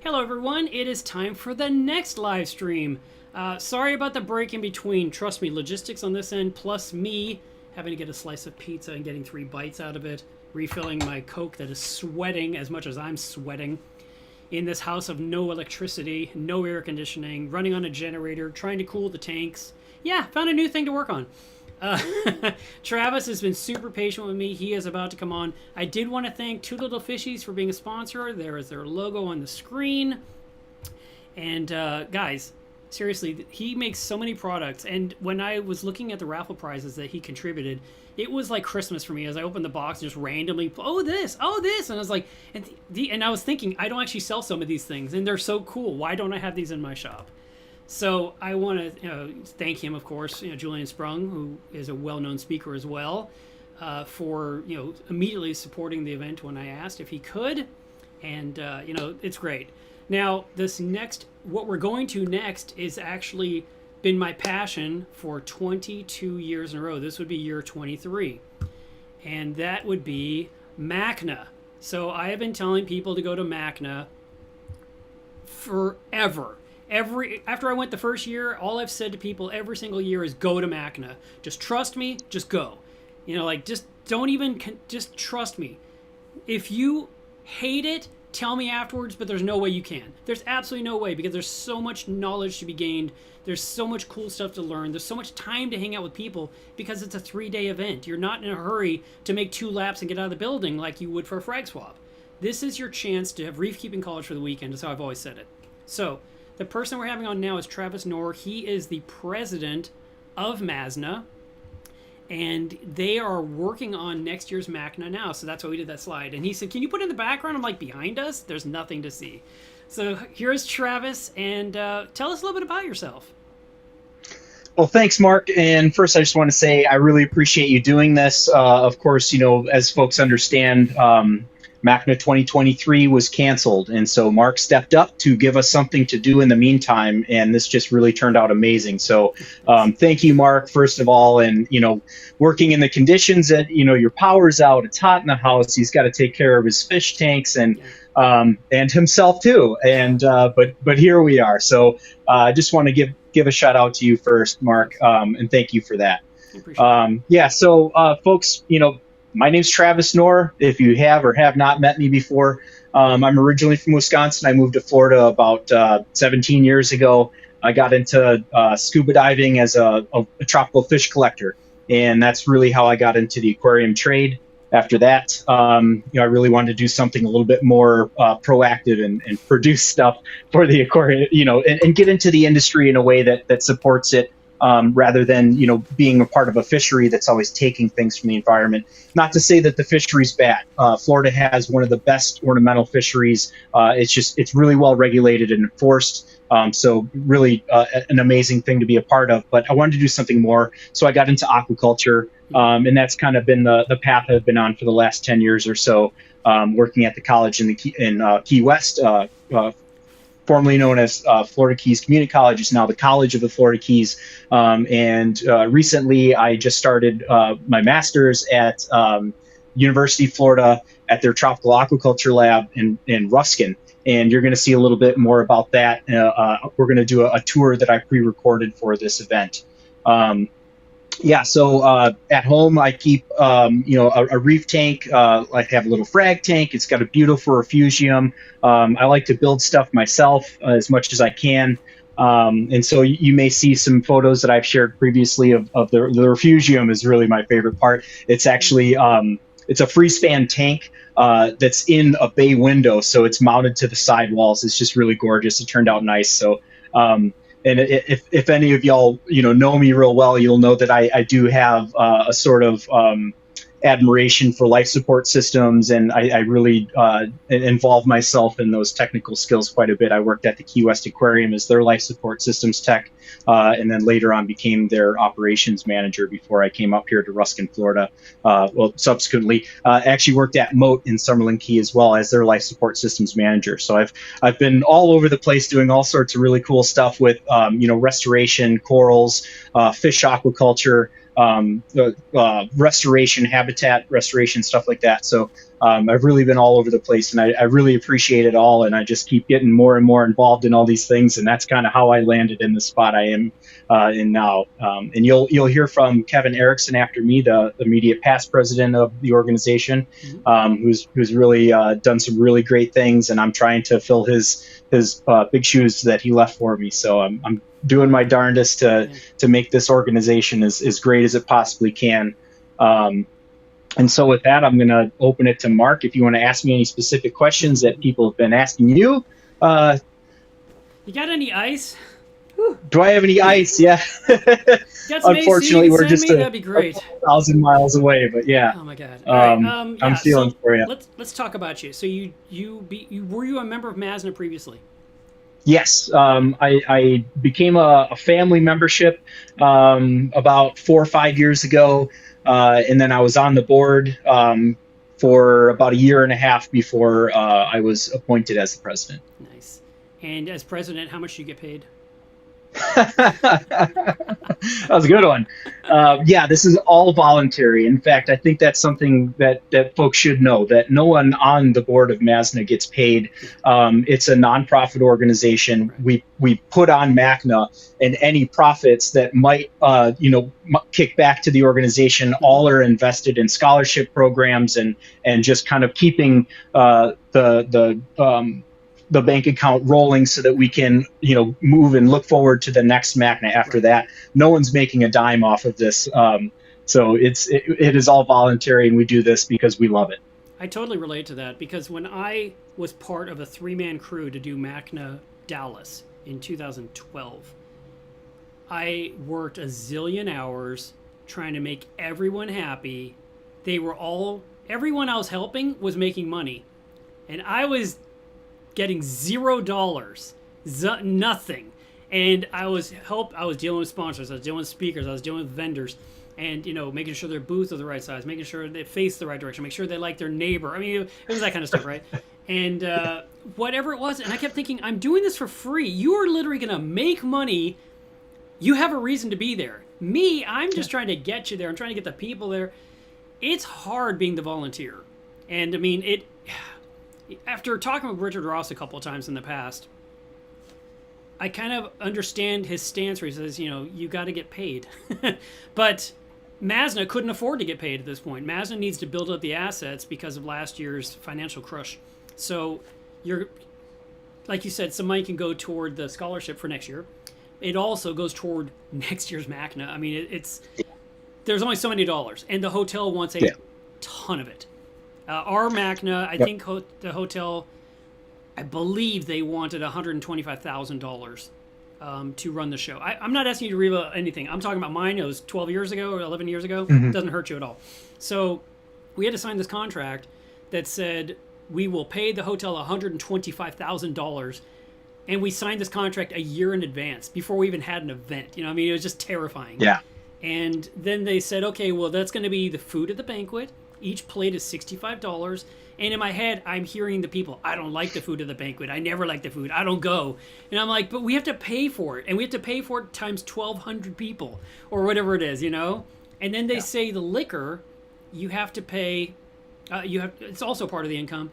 Hello everyone, it is time for the next live stream. Sorry about the break in between. Trust me, logistics on this end, plus me having to get a slice of pizza and getting 3 bites out of it, refilling my Coke that is sweating as much as I'm sweating, in this house of no electricity, no air conditioning, running on a generator, trying to cool the tanks. Yeah, found a new thing to work on. Travis has been super patient with me. He is about to come on. I did want to thank Two Little Fishies for being a sponsor. There is their logo on the screen. And guys, seriously, he makes so many products. And when I was looking at the raffle prizes that he contributed, it was like Christmas for me as I opened the box and just randomly, oh this. And I was like, and I was thinking, I don't actually sell some of these things, and they're so cool. Why don't I have these in my shop? So I want to thank him, of course, Julian Sprung, who is a well-known speaker as well, for immediately supporting the event when I asked if he could, and it's great. Now what we're going to next is actually been my passion for 22 years in a row. This would be year 23, and that would be Macna. So I have been telling people to go to Macna forever. After I went the first year, all I've said to people every single year is go to Macna. Just trust me, just go. Just don't even, just trust me. If you hate it, tell me afterwards, but there's no way you can. There's absolutely no way, because there's so much knowledge to be gained. There's so much cool stuff to learn. There's so much time to hang out with people, because it's a 3-day event. You're not in a hurry to make 2 laps and get out of the building like you would for a frag swap. This is your chance to have reef keeping college for the weekend, is how I've always said it. So, the person we're having on now is Travis Knorr. He is the president of MASNA, and they are working on next year's Macna now, so that's why we did that slide. And he said, can you put it in the background? I'm like, behind us? There's nothing to see. So here's Travis, and tell us a little bit about yourself. Well, thanks, Mark. And first, I just want to say I really appreciate you doing this. Of course, as folks understand, Macna 2023 was canceled, and so Mark stepped up to give us something to do in the meantime, and this just really turned out amazing. So thank you, Mark, first of all. And working in the conditions that your power's out, it's hot in the house, he's got to take care of his fish tanks and himself too. And but here we are. So I just want to give a shout out to you first, Mark, and thank you for that. So folks, my name's Travis Knorr, if you have or have not met me before. I'm originally from Wisconsin. I moved to Florida about 17 years ago. I got into scuba diving as a tropical fish collector, and that's really how I got into the aquarium trade. After that, I really wanted to do something a little bit more proactive and produce stuff for the aquarium, and get into the industry in a way that supports it. Rather than being a part of a fishery that's always taking things from the environment. Not to say that the fishery's bad. Florida has one of the best ornamental fisheries. It's really well regulated and enforced. So really an amazing thing to be a part of. But I wanted to do something more, so I got into aquaculture, and that's kind of been the path I've been on for the last 10 years or so. Working at the college in Key West. Formerly known as Florida Keys Community College, is now the College of the Florida Keys. And recently, I just started my master's at University of Florida at their Tropical Aquaculture Lab in Ruskin. And you're going to see a little bit more about that. We're going to do a tour that I pre-recorded for this event. So at home I keep a reef tank. I have a little frag tank. It's got a beautiful refugium. I like to build stuff myself as much as I can. And so you may see some photos that I've shared previously of the refugium is really my favorite part. It's actually it's a free span tank that's in a bay window, so it's mounted to the side walls. It's just really gorgeous. It turned out nice. So and if any of y'all know me real well, you'll know that I do have a sort of admiration for life support systems, and I really involve myself in those technical skills quite a bit. I worked at the Key West Aquarium as their life support systems tech, and then later on became their operations manager before I came up here to Ruskin, Florida. Subsequently, actually worked at Moat in Summerlin Key as well as their life support systems manager. So I've been all over the place doing all sorts of really cool stuff with restoration, corals, fish aquaculture. the restoration, habitat restoration, stuff like that. So I've really been all over the place, and I really appreciate it all. And I just keep getting more and more involved in all these things, and that's kind of how I landed in the spot I am in now. And you'll hear from Kevin Erickson after me, the immediate past president of the organization, who's really done some really great things, and I'm trying to fill his big shoes that he left for me. So I'm doing my darndest to make this organization as great as it possibly can. And so with that, I'm going to open it to Mark. If you want to ask me any specific questions that people have been asking you. You got any ice? Do I have any ice? Yeah. Unfortunately, we're just that'd be great. 1,000 miles away, but yeah. Oh my God! Right, I'm feeling for you. Let's talk about you. So were you a member of MASNA previously? Yes, I became a family membership about 4 or 5 years ago, and then I was on the board for about a year and a half before I was appointed as the president. Nice. And as president, how much do you get paid? That was a good one. Yeah, this is all voluntary. In fact, I think that's something that folks should know, that no one on the board of MASNA gets paid. It's a nonprofit organization. We put on Macna, and any profits that might kick back to the organization, all are invested in scholarship programs and just kind of keeping the bank account rolling so that we can, move and look forward to the next Macna after that. No one's making a dime off of this. So it is all voluntary, and we do this because we love it. I totally relate to that, because when I was part of a 3-man crew to do Macna Dallas in 2012, I worked a zillion hours trying to make everyone happy. Everyone I was helping was making money, and I was getting $0, nothing. And I was dealing with sponsors, I was dealing with speakers, I was dealing with vendors, and making sure their booths are the right size, making sure they face the right direction, make sure they like their neighbor. I mean, it was that kind of stuff, right? And whatever it was, and I kept thinking, I'm doing this for free. You are literally going to make money. You have a reason to be there. Me, I'm just trying to get you there. I'm trying to get the people there. It's hard being the volunteer. And I mean, after talking with Richard Ross a couple of times in the past, I kind of understand his stance where he says, you got to get paid. But MASNA couldn't afford to get paid at this point. MASNA needs to build up the assets because of last year's financial crush. So like you said, some money can go toward the scholarship for next year. It also goes toward next year's Macna. I mean, there's only so many dollars, and the hotel wants a ton of it. Our Macna, I think the hotel, I believe they wanted $125,000 to run the show. I'm not asking you to reveal anything. I'm talking about mine. It was 12 years ago or 11 years ago. It doesn't hurt you at all. So we had to sign this contract that said we will pay the hotel $125,000. And we signed this contract a year in advance before we even had an event. It was just terrifying. Yeah. And then they said, okay, well, that's going to be the food at the banquet. Each plate is $65. And in my head, I'm hearing the people, I don't like the food at the banquet. I never like the food. I don't go. And I'm like, but we have to pay for it. And we have to pay for it times 1,200 people or whatever it is, And then they say the liquor, you have to pay, it's also part of the income.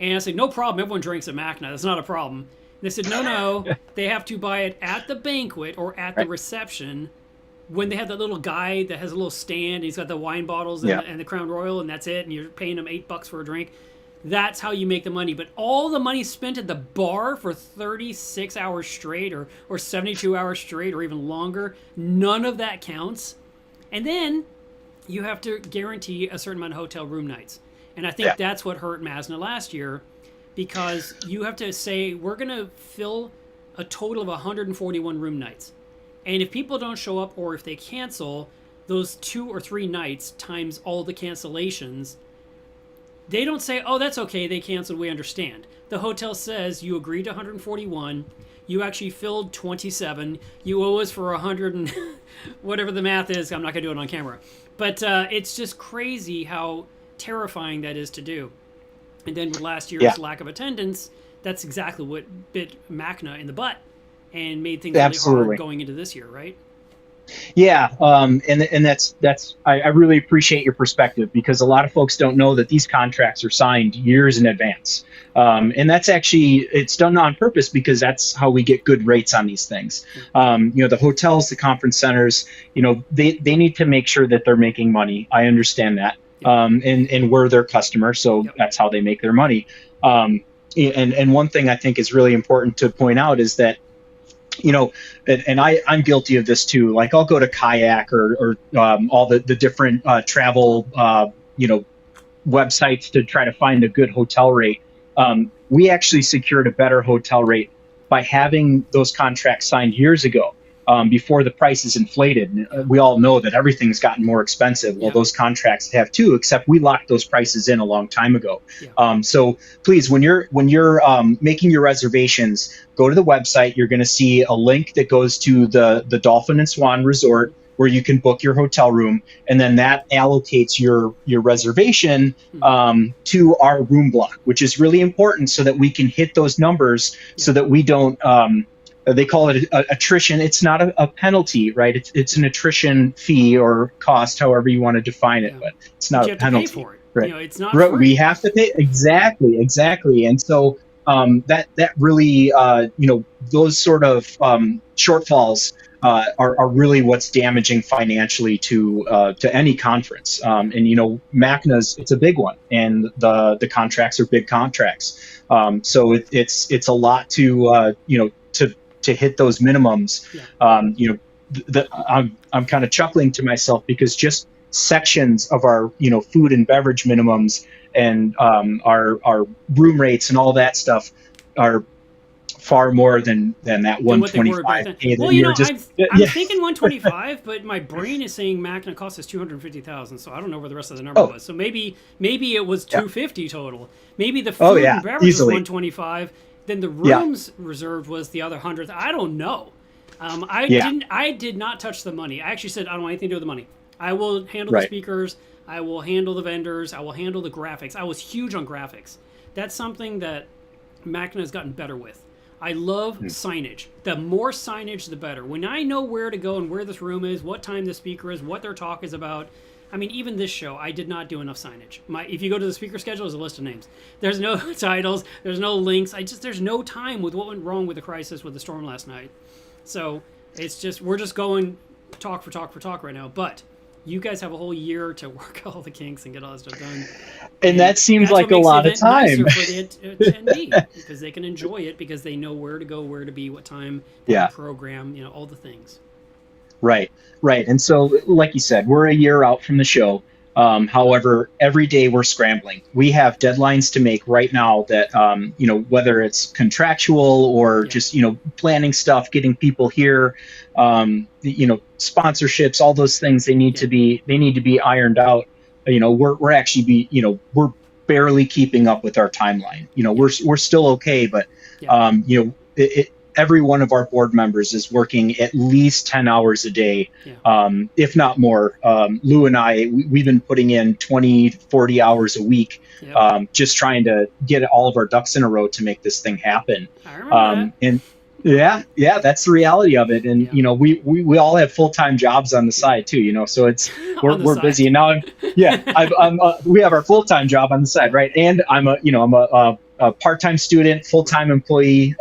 And I said, no problem. Everyone drinks at Macna. That's not a problem. And they said, no, they have to buy it at the banquet or at the reception when they have that little guy that has a little stand. He's got the wine bottles and the Crown Royal, and that's it. And you're paying them $8 for a drink. That's how you make the money. But all the money spent at the bar for 36 hours straight or 72 hours straight or even longer, none of that counts. And then you have to guarantee a certain amount of hotel room nights. And I think that's what hurt MASNA last year, because you have to say, we're going to fill a total of 141 room nights. And if people don't show up or if they cancel, those 2 or 3 nights times all the cancellations, they don't say, oh, that's okay, they canceled, we understand. The hotel says you agreed to 141, you actually filled 27, you owe us for 100 and whatever the math is, I'm not going to do it on camera. But it's just crazy how terrifying that is to do. And then with last year's lack of attendance, that's exactly what bit Macna in the butt and made things really hard going into this year, right? Yeah, and that's I really appreciate your perspective, because a lot of folks don't know that these contracts are signed years in advance, and that's actually, it's done on purpose, because that's how we get good rates on these things. The hotels, the conference centers, they need to make sure that they're making money. I understand that, and we're their customer, so Yep. that's how they make their money. And one thing I think is really important to point out is that, and I'm guilty of this too. Like, I'll go to Kayak or all the different travel, websites to try to find a good hotel rate. We actually secured a better hotel rate by having those contracts signed years ago, before the prices inflated. And we all know that everything's gotten more expensive. Well, those contracts have too, except we locked those prices in a long time ago. So please, when you're making your reservations, go to the website. You're going to see a link that goes to the Dolphin and Swan Resort, where you can book your hotel room, and then that allocates your reservation to our room block, which is really important, so that we can hit those numbers, so that we don't. They call it attrition. It's not a penalty, right? It's an attrition fee or cost, however you want to define it, but it's not a penalty. Pay for it. Right? It's not free. We have to pay, exactly. And so that really, those sort of shortfalls are really what's damaging financially to any conference. And Macna's, it's a big one, and the contracts are big contracts. So it's a lot to hit those minimums. I'm kind of chuckling to myself, because just sections of our food and beverage minimums and our room rates and all that stuff are far more than that 125. Well, I'm thinking 125, but my brain is saying Macna cost us 250,000, so I don't know where the rest of the number was. So maybe it was 250 total. Maybe the food and beverage was 125. Then the rooms reserved was the other 100. I don't know. I did not touch the money. I actually said, I don't want anything to do with the money. I will handle the speakers. I will handle the vendors. I will handle the graphics. I was huge on graphics. That's something that Macna has gotten better with. I love signage. The more signage, the better. When I know where to go and where this room is, what time the speaker is, what their talk is about. I mean, even this show, I did not do enough signage. If you go to the speaker schedule, there's a list of names. There's no titles. There's no links. There's no time with what went wrong with the crisis with the storm last night. So we're just going talk for talk right now. But you guys have a whole year to work all the kinks and get all that stuff done. And that seems like a lot of time for the attendee, because they can enjoy it, because they know where to go, where to be, what time, program, all the things. Right. And so, like you said, we're a year out from the show. However, every day we're scrambling. We have deadlines to make right now that, whether it's contractual or just, planning stuff, getting people here, sponsorships, all those things, they need to be ironed out. We're actually we're barely keeping up with our timeline. We're still okay, but, every one of our board members is working at least 10 hours a day, if not more. Lou and I, we've been putting in 20, 40 hours a week, just trying to get all of our ducks in a row to make this thing happen. I remember that. And that's the reality of it. And, we all have full-time jobs on the side too, so it's, we're busy. And now we have our full-time job on the side, right? And I'm a part-time student, full-time employee,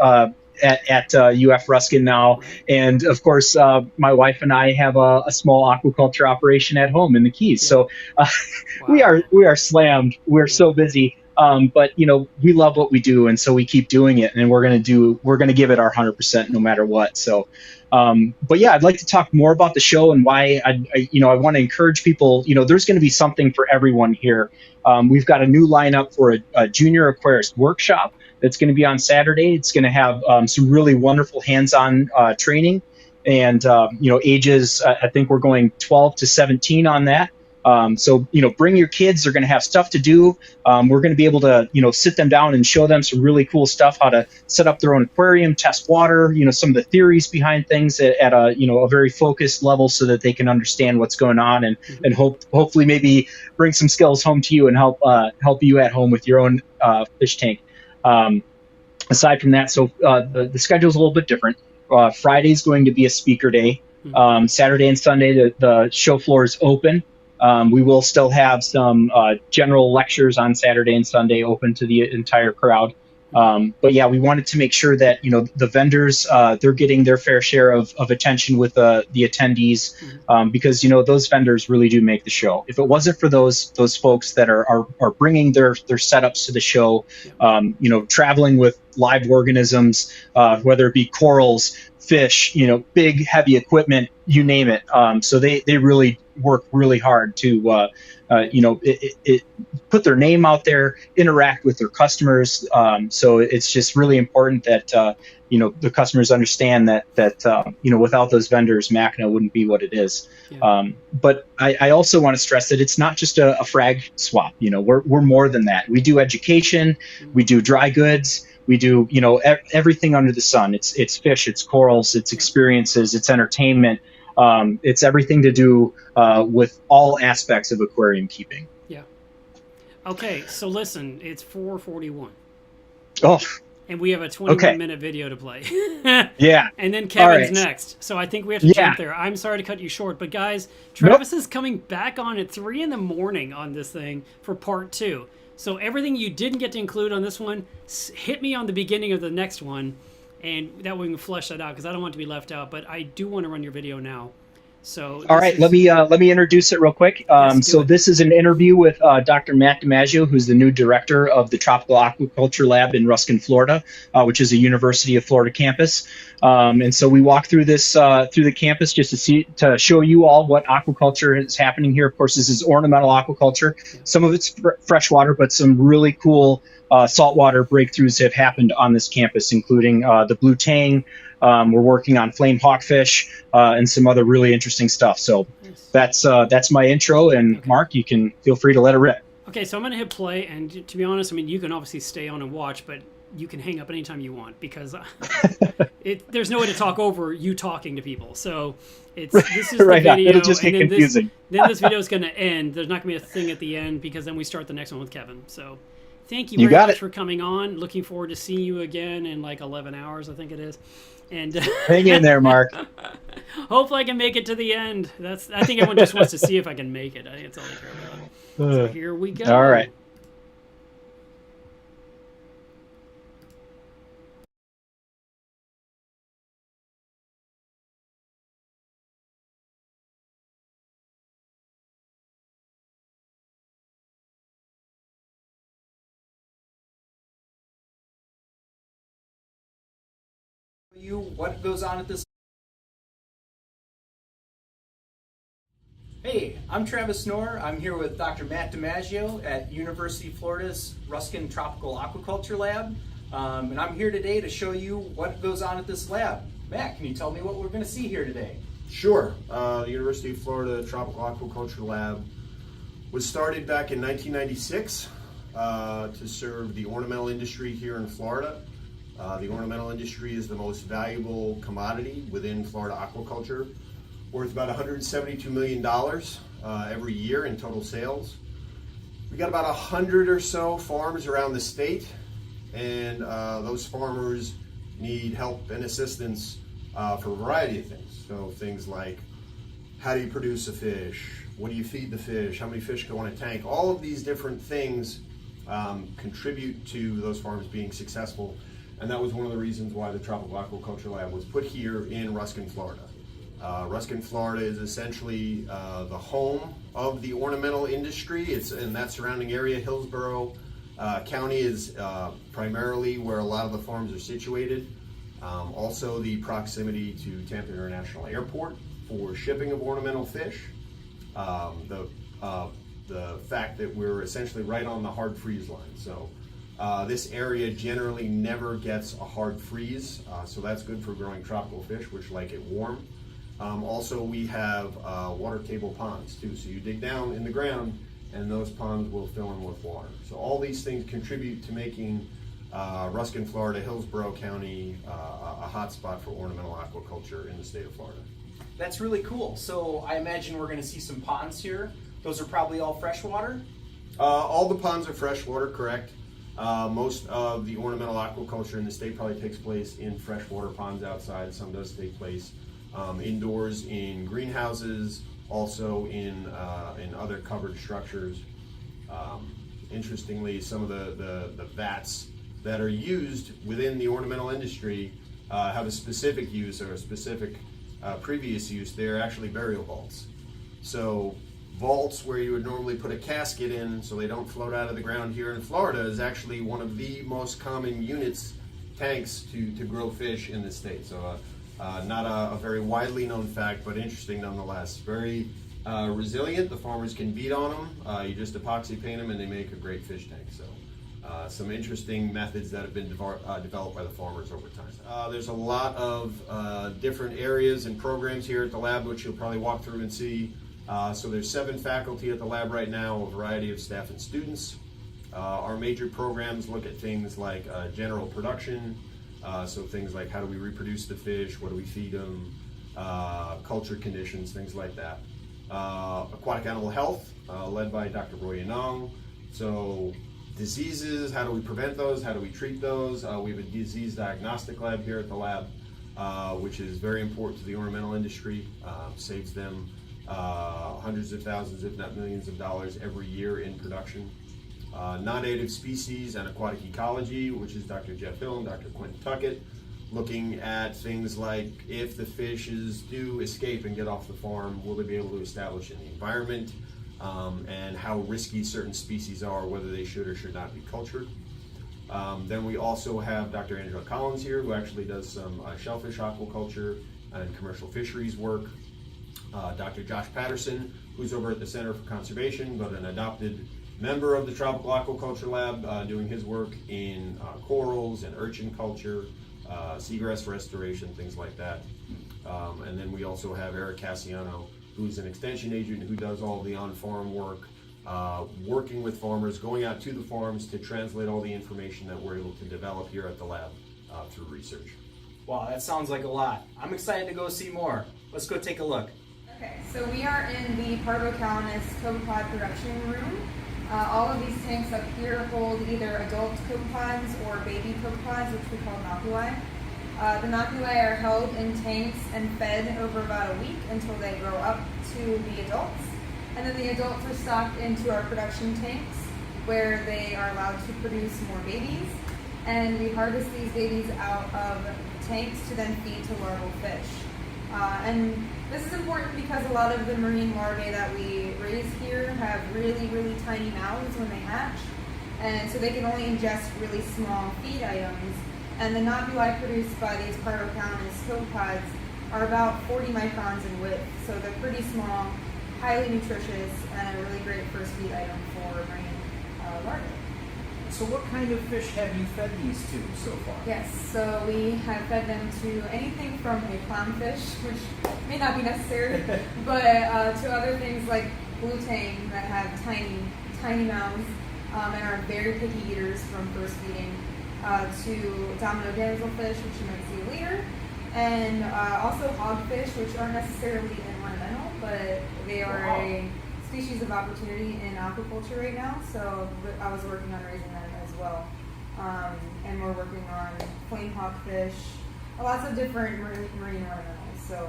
at UF Ruskin now, and of course my wife and I have a small aquaculture operation at home in the Keys. So we are slammed. We're so busy, but we love what we do, and so we keep doing it, and we're gonna give it our 100% no matter what. So, but yeah, I'd like to talk more about the show and why I want to encourage people. There's going to be something for everyone here. We've got a new lineup for a junior aquarist workshop that's going to be on Saturday. It's going to have some really wonderful hands-on training, and ages. I think we're going 12 to 17 on that. So bring your kids. They're going to have stuff to do. We're going to be able to sit them down and show them some really cool stuff, how to set up their own aquarium, test water. Some of the theories behind things at a very focused level, so that they can understand what's going on, and hopefully maybe bring some skills home to you and help you at home with your own fish tank. Aside from that, so the schedule is a little bit different. Friday's going to be a speaker day. Saturday and Sunday, the show floor is open. We will still have some general lectures on Saturday and Sunday open to the entire crowd. But yeah, we wanted to make sure that, you know, the vendors, they're getting their fair share of attention with the attendees, because, you know, those vendors really do make the show. If it wasn't for those folks that are bringing their setups to the show, you know, traveling with live organisms, whether it be corals, fish, you know, big heavy equipment, you name it. So they really work really hard to you know, put their name out there, interact with their customers. So it's just really important that you know, the customers understand that you know, without those vendors, Macna wouldn't be what it is. But I also want to stress that it's not just a frag swap. You know, we're more than that. We do education, we do dry goods. We do, you know, everything under the sun. It's fish, it's corals, it's experiences, it's entertainment. It's everything to do with all aspects of aquarium keeping. Yeah. Okay, so listen, it's 4:41. Oh. And we have a 21-minute video to play. Yeah. And then Kevin's next. So I think we have to jump there. I'm sorry to cut you short, but guys, Travis is coming back on at 3 in the morning on this thing for part 2. So everything you didn't get to include on this one, hit me on the beginning of the next one, and that way we can flesh that out, because I don't want to be left out. But I do want to run your video now. So all right, let me introduce it real quick. So this is an interview with Dr. Matt DiMaggio, who's the new director of the Tropical Aquaculture Lab in Ruskin, Florida, which is a University of Florida campus. And so we walk through this through the campus just to show you all what aquaculture is happening here. Of course, this is ornamental aquaculture. Some of it's freshwater, but some really cool saltwater breakthroughs have happened on this campus, including the blue tang. We're working on flame hawkfish and some other really interesting stuff. So that's my intro. And Mark, you can feel free to let it rip. Okay, so I'm going to hit play. And to be honest, I mean, you can obviously stay on and watch, but you can hang up anytime you want, because there's no way to talk over you talking to people. So this is the video. It'll just get confusing. Then this video is going to end. There's not going to be a thing at the end, because then we start the next one with Kevin. So thank you very much for coming on. Looking forward to seeing you again in like 11 hours, I think it is. And hang in there, Mark. Hopefully I can make it to the end. I think everyone just wants to see if I can make it. I think that's all they care about. So here we go. All right. What goes on at this. Hey, I'm Travis Knorr. I'm here with Dr. Matt DiMaggio at University of Florida's Ruskin Tropical Aquaculture Lab. And I'm here today to show you what goes on at this lab. Matt, can you tell me what we're going to see here today? Sure. The University of Florida Tropical Aquaculture Lab was started back in 1996 to serve the ornamental industry here in Florida. The ornamental industry is the most valuable commodity within Florida aquaculture, worth about $172 million every year in total sales. We got about 100 or so farms around the state, and those farmers need help and assistance for a variety of things. So things like, how do you produce a fish? What do you feed the fish? How many fish go in a tank? All of these different things contribute to those farms being successful. And that was one of the reasons why the Tropical Aquaculture Lab was put here in Ruskin, Florida. Ruskin, Florida is essentially the home of the ornamental industry. And that surrounding area, Hillsborough County, is primarily where a lot of the farms are situated. Also the proximity to Tampa International Airport for shipping of ornamental fish. The fact that we're essentially right on the hard freeze line. So this area generally never gets a hard freeze, so that's good for growing tropical fish, which like it warm. Also, we have water table ponds too, so you dig down in the ground and those ponds will fill in with water. So all these things contribute to making Ruskin, Florida, Hillsborough County a hot spot for ornamental aquaculture in the state of Florida. That's really cool. So I imagine we're going to see some ponds here. Those are probably all freshwater? All the ponds are freshwater, correct. Most of the ornamental aquaculture in the state probably takes place in freshwater ponds outside. Some does take place indoors in greenhouses, also in other covered structures. Interestingly, some of the vats that are used within the ornamental industry have a specific use or a specific previous use. They're actually burial vaults. So vaults where you would normally put a casket in so they don't float out of the ground here in Florida is actually one of the most common tanks to grow fish in the state. So not a very widely known fact, but interesting nonetheless. Very resilient. The farmers can beat on them. You just epoxy paint them and they make a great fish tank. So some interesting methods that have been developed by the farmers over time. There's a lot of different areas and programs here at the lab, which you'll probably walk through and see. So there's 7 faculty at the lab right now, a variety of staff and students. Our major programs look at things like general production, so things like how do we reproduce the fish, what do we feed them, culture conditions, things like that. Aquatic animal health, led by Dr. Roy Yanong. So diseases, how do we prevent those, how do we treat those? We have a disease diagnostic lab here at the lab, which is very important to the ornamental industry, saves them hundreds of thousands, if not millions of dollars every year in production. Non-native species and aquatic ecology, which is Dr. Jeff Hill and Dr. Quentin Tuckett, looking at things like if the fishes do escape and get off the farm, will they be able to establish in the environment, and how risky certain species are, whether they should or should not be cultured. Then we also have Dr. Angela Collins here, who actually does some shellfish aquaculture and commercial fisheries work. Dr. Josh Patterson, who's over at the Center for Conservation, but an adopted member of the Tropical Aquaculture Lab, doing his work in corals and urchin culture, seagrass restoration, things like that. And then we also have Eric Cassiano, who's an extension agent who does all the on-farm work, working with farmers, going out to the farms to translate all the information that we're able to develop here at the lab through research. Wow, that sounds like a lot. I'm excited to go see more. Let's go take a look. Okay, so we are in the Parvocalenus copepod production room. All of these tanks up here hold either adult copepods or baby copepods, which we call noculi. The noculi are held in tanks and fed over about a week until they grow up to the adults. And then the adults are stocked into our production tanks where they are allowed to produce more babies. And we harvest these babies out of tanks to then feed to larval fish. And this is important because a lot of the marine larvae that we raise here have really, really tiny mouths when they hatch. And so they can only ingest really small feed items. And the noculi produced by these Parvocalenus copepods are about 40 microns in width. So they're pretty small, highly nutritious, and a really great first feed item for marine larvae. So what kind of fish have you fed these to so far? Yes, so we have fed them to anything from a clownfish, which may not be necessary, but to other things like blue tang that have tiny mouths and are very picky eaters from first feeding, to domino damselfish, which you might see later, and also hogfish, which aren't necessarily ornamental, but they are a species of opportunity in aquaculture right now, so I was working on raising them as well. And we're working on flame hawkfish, lots of different marine ornamentals. So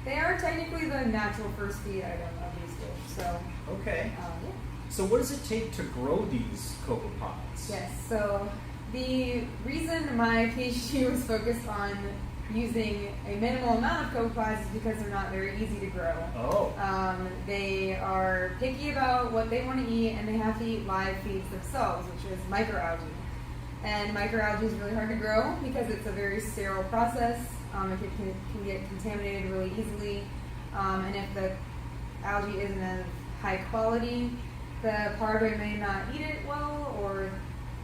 they are technically the natural first feed item of these fish. So okay. Yeah. So what does it take to grow these copepods? Yes. So the reason my PhD was focused on using a minimal amount of copepods is because they're not very easy to grow. Oh. They are picky about what they want to eat, and they have to eat live feeds themselves, which is microalgae. And microalgae is really hard to grow because it's a very sterile process. It can get contaminated really easily. And if the algae isn't of high quality, the parvo may not eat it well, or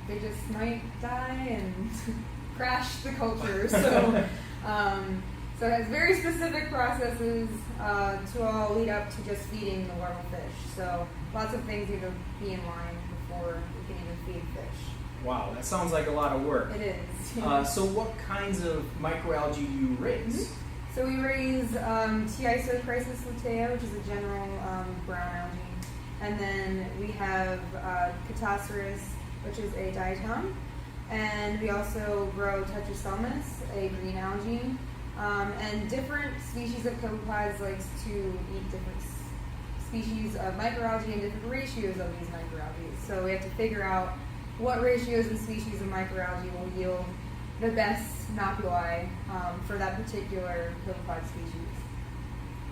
they just might die and crash the culture. So so it has very specific processes to all lead up to just feeding the larval fish. So lots of things need to be in line before we can even feed fish. Wow, that sounds like a lot of work. It is. So what kinds of microalgae do you raise? Mm-hmm. So we raise Tiisochrysis lutea, which is a general brown algae. And then we have Catastris, which is a diatom. And we also grow Tetraselmis, a green algae. And different species of copepods likes to eat different species of microalgae and different ratios of these microalgae. So we have to figure out what ratios and species of microalgae will yield the best noculi for that particular copepod species.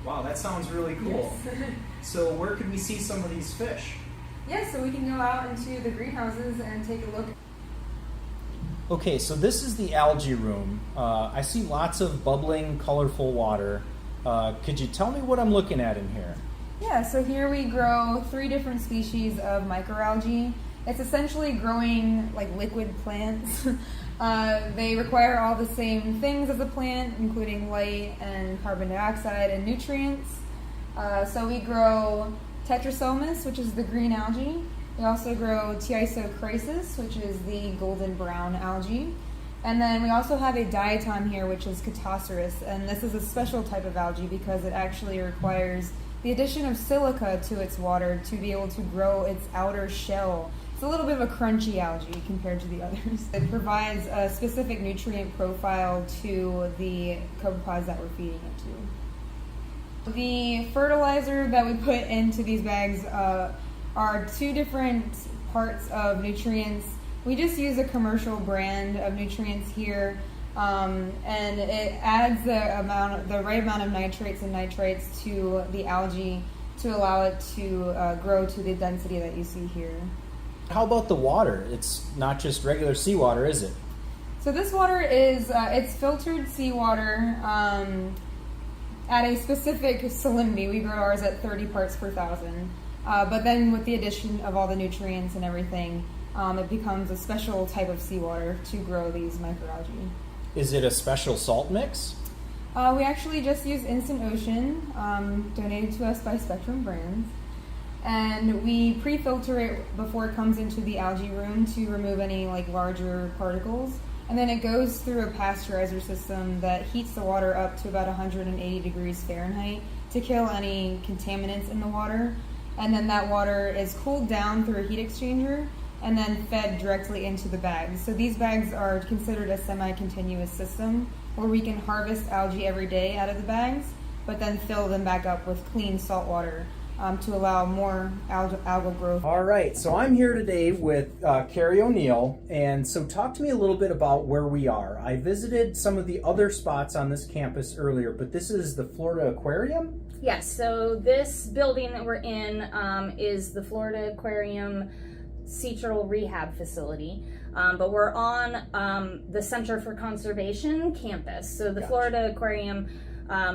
Wow, that sounds really cool. Yes. So where could we see some of these fish? Yes, so we can go out into the greenhouses and take a look. Okay, so this is the algae room. I see lots of bubbling, colorful water. Could you tell me what I'm looking at in here? Yeah, so here we grow 3 different species of microalgae. It's essentially growing like liquid plants. They require all the same things as a plant, including light and carbon dioxide and nutrients. So we grow Tetrasomus, which is the green algae. We also grow Tiisochrysis, which is the golden brown algae. And then we also have a diatom here, which is Cattoceras, and this is a special type of algae because it actually requires the addition of silica to its water to be able to grow its outer shell. It's a little bit of a crunchy algae compared to the others. It provides a specific nutrient profile to the copepods that we're feeding it to. The fertilizer that we put into these bags are 2 different parts of nutrients. We just use a commercial brand of nutrients here, and it adds the right amount of nitrates and nitrites to the algae to allow it to grow to the density that you see here. How about the water? It's not just regular seawater, is it? So this water is it's filtered seawater at a specific salinity. We grow ours at 30 parts per thousand. But then with the addition of all the nutrients and everything, it becomes a special type of seawater to grow these microalgae. Is it a special salt mix? We actually just use Instant Ocean, donated to us by Spectrum Brands. And we pre-filter it before it comes into the algae room to remove any like larger particles. And then it goes through a pasteurizer system that heats the water up to about 180 degrees Fahrenheit to kill any contaminants in the water. And then that water is cooled down through a heat exchanger and then fed directly into the bags. So these bags are considered a semi-continuous system where we can harvest algae every day out of the bags, but then fill them back up with clean salt water to allow more algal growth. All right, so I'm here today with Carrie O'Neill, and so talk to me a little bit about where we are. I visited some of the other spots on this campus earlier, but this is the Florida Aquarium? Yes, so this building that we're in is the Florida Aquarium Sea Turtle Rehab Facility, but we're on the Center for Conservation campus. So the Florida Aquarium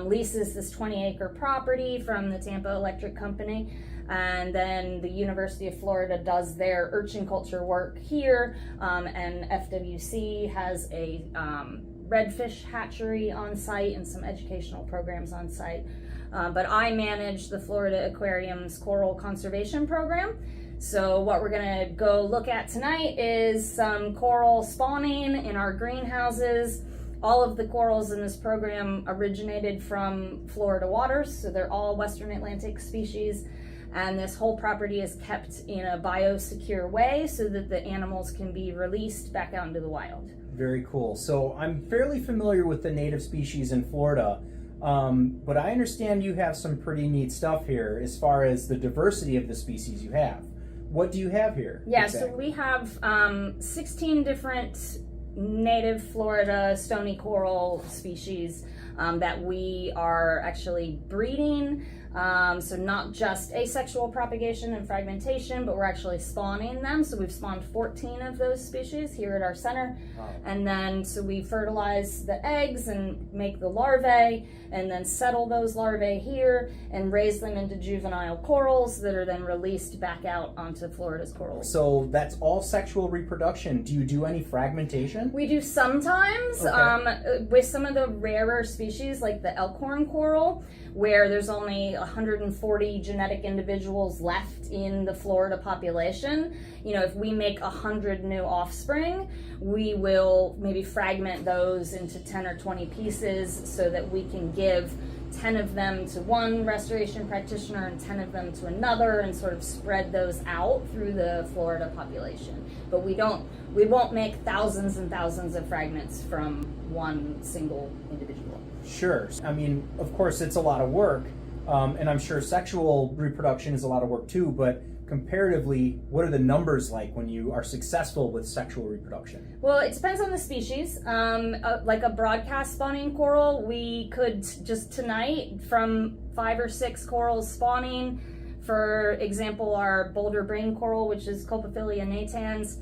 leases this 20-acre property from the Tampa Electric Company, and then the University of Florida does their urchin culture work here, and FWC has a redfish hatchery on site and some educational programs on site. But I manage the Florida Aquarium's coral conservation program. So what we're gonna go look at tonight is some coral spawning in our greenhouses. All of the corals in this program originated from Florida waters, so they're all Western Atlantic species. And this whole property is kept in a biosecure way so that the animals can be released back out into the wild. Very cool. So I'm fairly familiar with the native species in Florida, but I understand you have some pretty neat stuff here as far as the diversity of the species you have. What do you have here? Yeah, exactly? So we have 16 different native Florida stony coral species that we are actually breeding. So not just asexual propagation and fragmentation, but we're actually spawning them. So we've spawned 14 of those species here at our center. Wow. And then so we fertilize the eggs and make the larvae and then settle those larvae here and raise them into juvenile corals that are then released back out onto Florida's coral. So that's all sexual reproduction. Do you do any fragmentation? We do sometimes with some of the rarer species like the elkhorn coral, where there's only 140 genetic individuals left in the Florida population. You know, if we make 100 new offspring, we will maybe fragment those into 10 or 20 pieces so that we can give 10 of them to one restoration practitioner and 10 of them to another, and sort of spread those out through the Florida population. But we won't make thousands and thousands of fragments from one single individual. Sure. I mean, of course, it's a lot of work, and I'm sure sexual reproduction is a lot of work too, but comparatively, what are the numbers like when you are successful with sexual reproduction? Well, it depends on the species. Like a broadcast spawning coral, we could just tonight from 5 or 6 corals spawning. For example, our boulder brain coral, which is Colpophilia natans,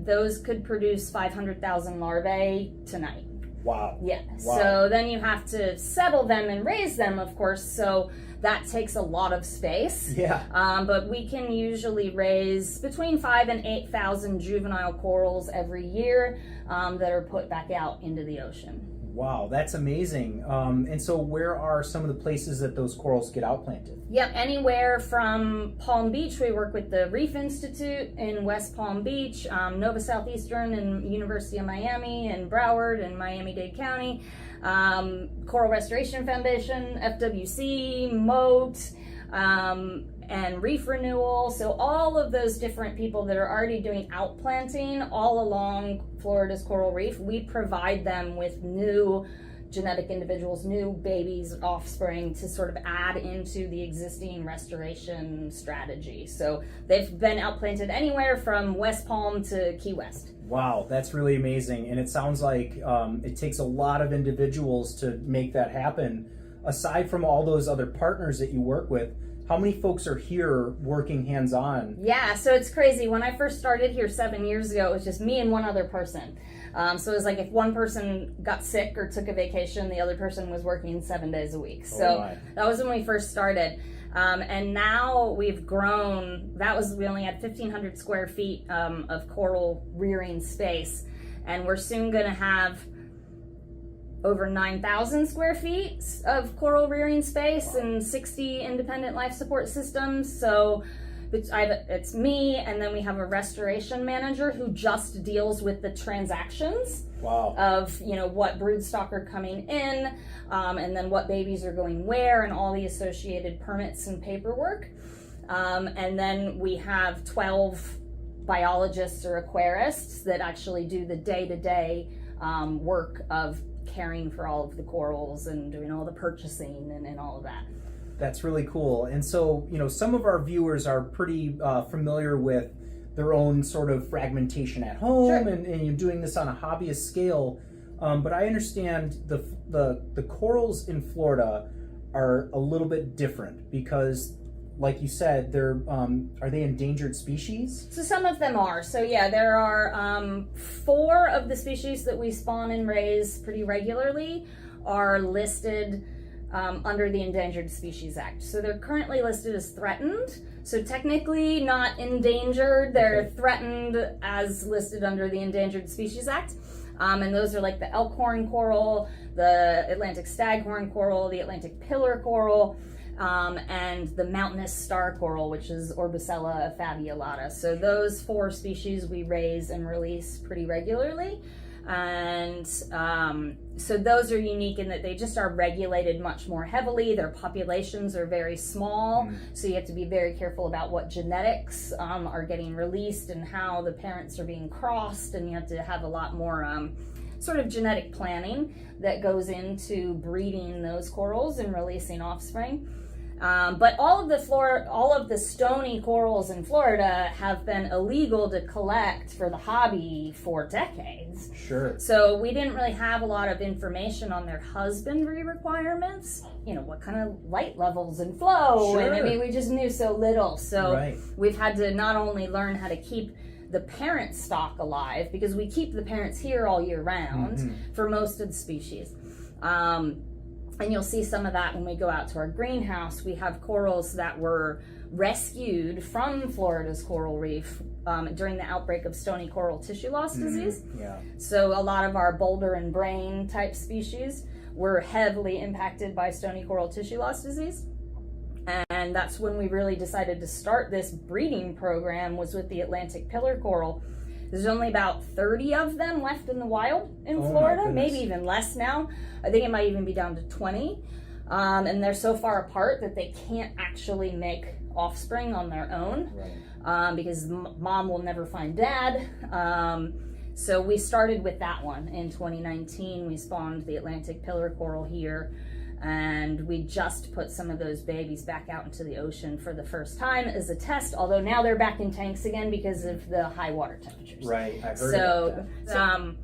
those could produce 500,000 larvae tonight. Wow. Yeah. Wow. So then you have to settle them and raise them, of course. So that takes a lot of space. Yeah. But we can usually raise between 5,000 and 8,000 juvenile corals every year that are put back out into the ocean. Wow, that's amazing. And so where are some of the places that those corals get outplanted? Yep, anywhere from Palm Beach. We work with the Reef Institute in West Palm Beach, Nova Southeastern and University of Miami, and Broward and Miami-Dade County, Coral Restoration Foundation, FWC, Moat, and Reef Renewal. So all of those different people that are already doing outplanting all along Florida's coral reef, we provide them with new genetic individuals, new babies, offspring to sort of add into the existing restoration strategy. So they've been outplanted anywhere from West Palm to Key West. Wow, that's really amazing. And it sounds like it takes a lot of individuals to make that happen. Aside from all those other partners that you work with, how many folks are here working hands-on? Yeah, so it's crazy. When I first started here 7 years ago, it was just me and one other person. So it was like if one person got sick or took a vacation, the other person was working 7 days a week. So that was when we first started. And now we've grown. We only had 1,500 square feet of coral rearing space. And we're soon going to have over 9,000 square feet of coral rearing space and 60 independent life support systems. So it's me, and then we have a restoration manager who just deals with the transactions of what broodstock are coming in, and then what babies are going where, and all the associated permits and paperwork. And then we have 12 biologists or aquarists that actually do the day-to-day work of caring for all of the corals and doing all the purchasing and all of that. That's really cool. And so, some of our viewers are pretty familiar with their own sort of fragmentation at home. Sure. and you're doing this on a hobbyist scale. But I understand the corals in Florida are a little bit different because, like you said, are they endangered species? So some of them are. So yeah, there are 4 of the species that we spawn and raise pretty regularly are listed under the Endangered Species Act. So they're currently listed as threatened. So technically not endangered. They're threatened as listed under the Endangered Species Act. And those are like the elkhorn coral, the Atlantic staghorn coral, the Atlantic pillar coral, and the mountainous star coral, which is Orbicella fabiolata. So those 4 species we raise and release pretty regularly. And so those are unique in that they just are regulated much more heavily. Their populations are very small, so you have to be very careful about what genetics are getting released and how the parents are being crossed, and you have to have a lot more sort of genetic planning that goes into breeding those corals and releasing offspring. But all of the stony corals in Florida have been illegal to collect for the hobby for decades. Sure. So we didn't really have a lot of information on their husbandry requirements. What kind of light levels and flow. Sure. And I mean, we just knew so little. So we've had to not only learn how to keep the parent stock alive, because we keep the parents here all year round for most of the species. And you'll see some of that when we go out to our greenhouse. We have corals that were rescued from Florida's coral reef during the outbreak of stony coral tissue loss disease. Yeah. So a lot of our boulder and brain type species were heavily impacted by stony coral tissue loss disease. And that's when we really decided to start this breeding program, was with the Atlantic pillar coral. There's only about 30 of them left in the wild in Florida, maybe even less now. I think it might even be down to 20. and they're so far apart that they can't actually make offspring on their own, because mom will never find dad. So we started with that one in 2019. We spawned the Atlantic pillar coral here, and we just put some of those babies back out into the ocean for the first time as a test, although now they're back in tanks again because of the high water temperatures. Right, I heard So, about that.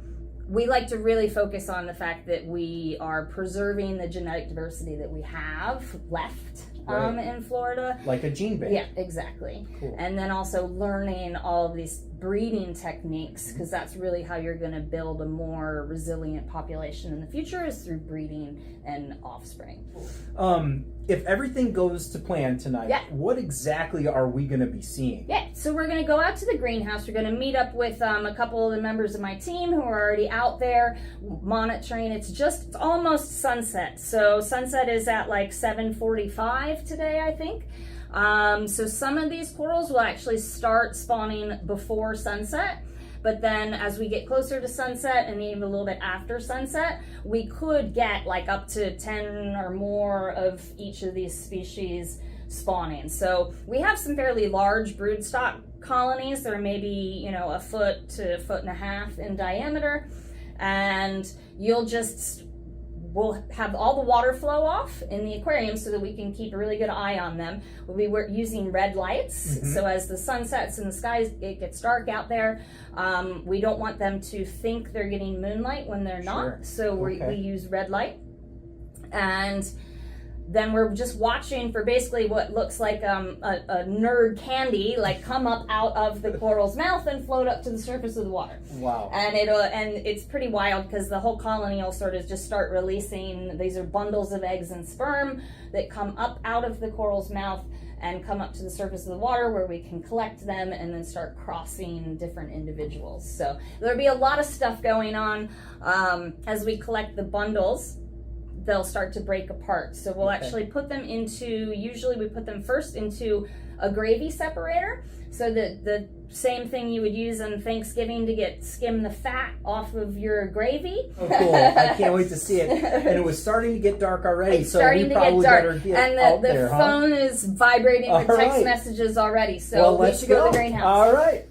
we like to really focus on the fact that we are preserving the genetic diversity that we have left in Florida. Like a gene bank. Yeah, exactly. Cool. And then also learning all of these breeding techniques, because that's really how you're going to build a more resilient population in the future, is through breeding and offspring. If everything goes to plan tonight, Yeah. what exactly are we going to be seeing? Yeah, so we're going to go out to the greenhouse. We're going to meet up with a couple of the members of my team who are already out there monitoring. It's almost sunset. So sunset is at like 7:45 today, I think. So some of these corals will actually start spawning before sunset. But then as we get closer to sunset and even a little bit after sunset, we could get like up to 10 or more of each of these species spawning. So we have some fairly large broodstock colonies. They're maybe, a foot to a foot and a half in diameter. And we'll have all the water flow off in the aquarium so that we can keep a really good eye on them. We'll be using red lights. So as the sun sets and the skies, it gets dark out there, we don't want them to think they're getting moonlight when they're not. So we use red light. And then we're just watching for basically what looks like a nerd candy, like come up out of the coral's mouth and float up to the surface of the water. Wow. And it's pretty wild because the whole colony will sort of just start releasing. These are bundles of eggs and sperm that come up out of the coral's mouth and come up to the surface of the water, where we can collect them and then start crossing different individuals. So there'll be a lot of stuff going on as we collect the bundles. They'll start to break apart. So we'll actually put them usually we put them first into a gravy separator. So the same thing you would use on Thanksgiving to skim the fat off of your gravy. Oh, cool. I can't wait to see it. And it was starting to get dark already, It's so starting we to probably get dark. better get And out the there, phone is vibrating with All text right. messages already. So Well, we let's should go to the greenhouse. All right.